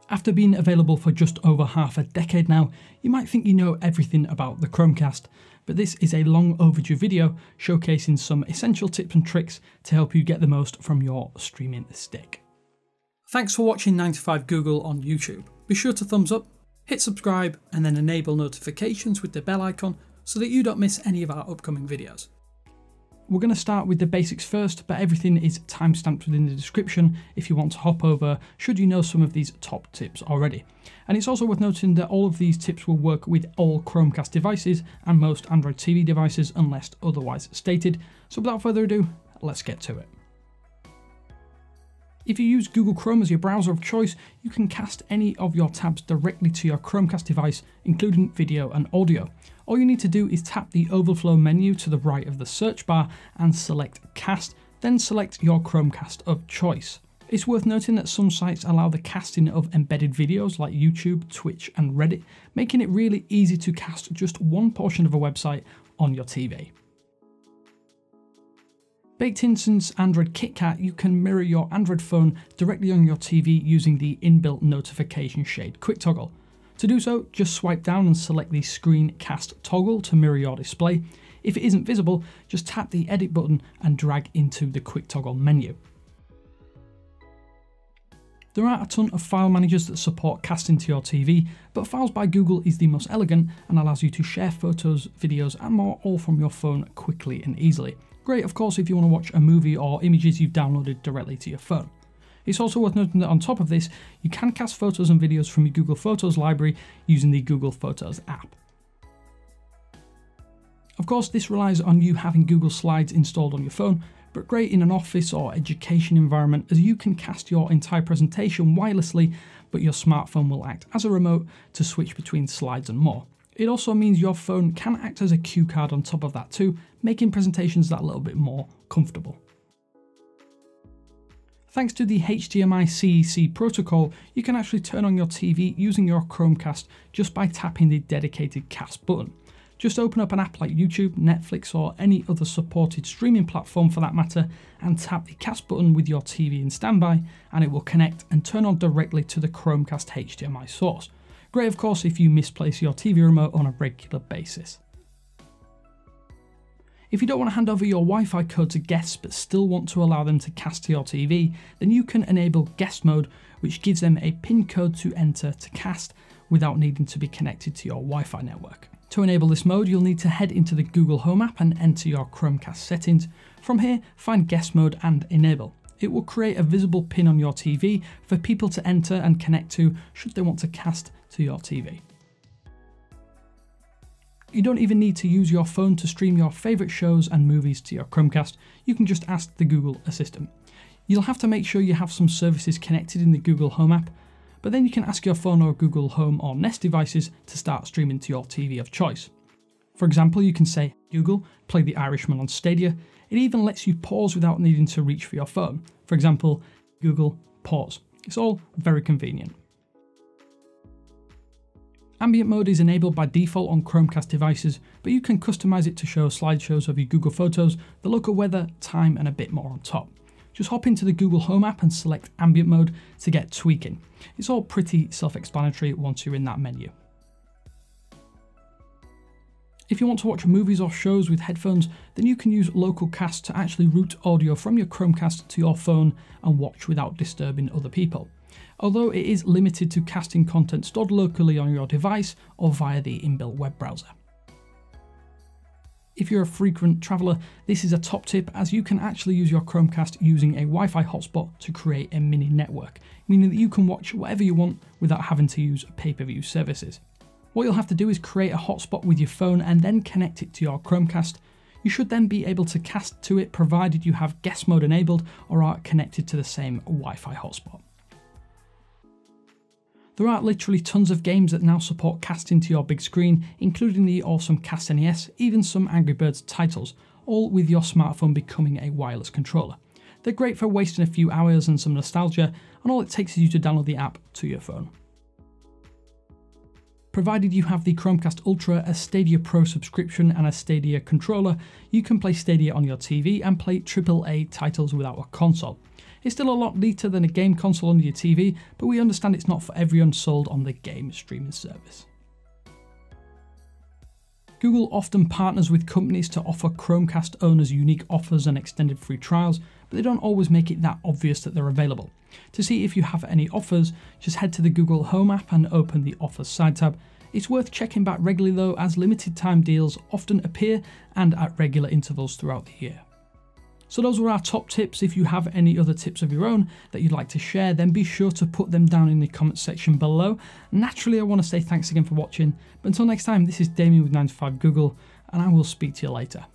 After being available for just over half a decade now, you might think you know everything about the Chromecast, but this is a long overdue video showcasing some essential tips and tricks to help you get the most from your streaming stick. Thanks for watching 9to5 Google on YouTube. Be sure to thumbs up, hit subscribe, and then enable notifications with the bell icon so that you don't miss any of our upcoming videos. We're going to start with the basics first, but everything is timestamped within the description if you want to hop over should you know some of these top tips already. And it's also worth noting that all of these tips will work with all Chromecast devices and most Android TV devices unless otherwise stated. So without further ado, let's get to it. If you use Google Chrome as your browser of choice, you can cast any of your tabs directly to your Chromecast device, including video and audio. All you need to do is tap the overflow menu to the right of the search bar and select Cast, then select your Chromecast of choice. It's worth noting that some sites allow the casting of embedded videos like YouTube, Twitch and Reddit, making it really easy to cast just one portion of a website on your TV. Baked in since Android KitKat, you can mirror your Android phone directly on your TV using the inbuilt notification shade quick toggle. To do so, just swipe down and select the screen cast toggle to mirror your display. If it isn't visible, just tap the edit button and drag into the quick toggle menu. There are a ton of file managers that support casting to your TV, but Files by Google is the most elegant and allows you to share photos, videos and more all from your phone quickly and easily. Great, of course, if you want to watch a movie or images you've downloaded directly to your phone. It's also worth noting that on top of this, you can cast photos and videos from your Google Photos library using the Google Photos app. Of course, this relies on you having Google Slides installed on your phone, but great in an office or education environment as you can cast your entire presentation wirelessly, but your smartphone will act as a remote to switch between slides and more. It also means your phone can act as a cue card on top of that too, making presentations that little bit more comfortable. Thanks to the HDMI CEC protocol, you can actually turn on your TV using your Chromecast just by tapping the dedicated cast button. Just open up an app like YouTube, Netflix or any other supported streaming platform for that matter and tap the cast button with your TV in standby and it will connect and turn on directly to the Chromecast HDMI source. Great, of course, if you misplace your TV remote on a regular basis. If you don't want to hand over your Wi-Fi code to guests but still want to allow them to cast to your TV, then you can enable guest mode, which gives them a PIN code to enter to cast without needing to be connected to your Wi-Fi network. To enable this mode, you'll need to head into the Google Home app and enter your Chromecast settings. From here, find guest mode and enable. It will create a visible PIN on your TV for people to enter and connect to should they want to cast to your TV. You don't even need to use your phone to stream your favourite shows and movies to your Chromecast, you can just ask the Google Assistant. You'll have to make sure you have some services connected in the Google Home app, but then you can ask your phone or Google Home or Nest devices to start streaming to your TV of choice. For example, you can say, Google, play The Irishman on Stadia. It even lets you pause without needing to reach for your phone. For example, Google, pause. It's all very convenient. Ambient mode is enabled by default on Chromecast devices, but you can customize it to show slideshows of your Google Photos, the local weather, time, and a bit more on top. Just hop into the Google Home app and select Ambient mode to get tweaking. It's all pretty self-explanatory once you're in that menu. If you want to watch movies or shows with headphones, then you can use LocalCast to actually route audio from your Chromecast to your phone and watch without disturbing other people. Although it is limited to casting content stored locally on your device or via the inbuilt web browser. If you're a frequent traveller, this is a top tip as you can actually use your Chromecast using a Wi-Fi hotspot to create a mini network, meaning that you can watch whatever you want without having to use pay-per-view services. What you'll have to do is create a hotspot with your phone and then connect it to your Chromecast. You should then be able to cast to it provided you have guest mode enabled or are connected to the same Wi-Fi hotspot. There are literally tons of games that now support casting to your big screen, including the awesome Cast NES, even some Angry Birds titles, all with your smartphone becoming a wireless controller. They're great for wasting a few hours and some nostalgia, and all it takes is you to download the app to your phone. Provided you have the Chromecast Ultra, a Stadia Pro subscription and a Stadia controller, you can play Stadia on your TV and play AAA titles without a console. It's still a lot neater than a game console on your TV, but we understand it's not for everyone sold on the game streaming service. Google often partners with companies to offer Chromecast owners unique offers and extended free trials, but they don't always make it that obvious that they're available. To see if you have any offers, just head to the Google Home app and open the Offers side tab. It's worth checking back regularly though, as limited time deals often appear and at regular intervals throughout the year. So those were our top tips. If you have any other tips of your own that you'd like to share, then be sure to put them down in the comment section below. Naturally, I want to say thanks again for watching, but until next time, this is Damien with 9to5 Google, and I will speak to you later.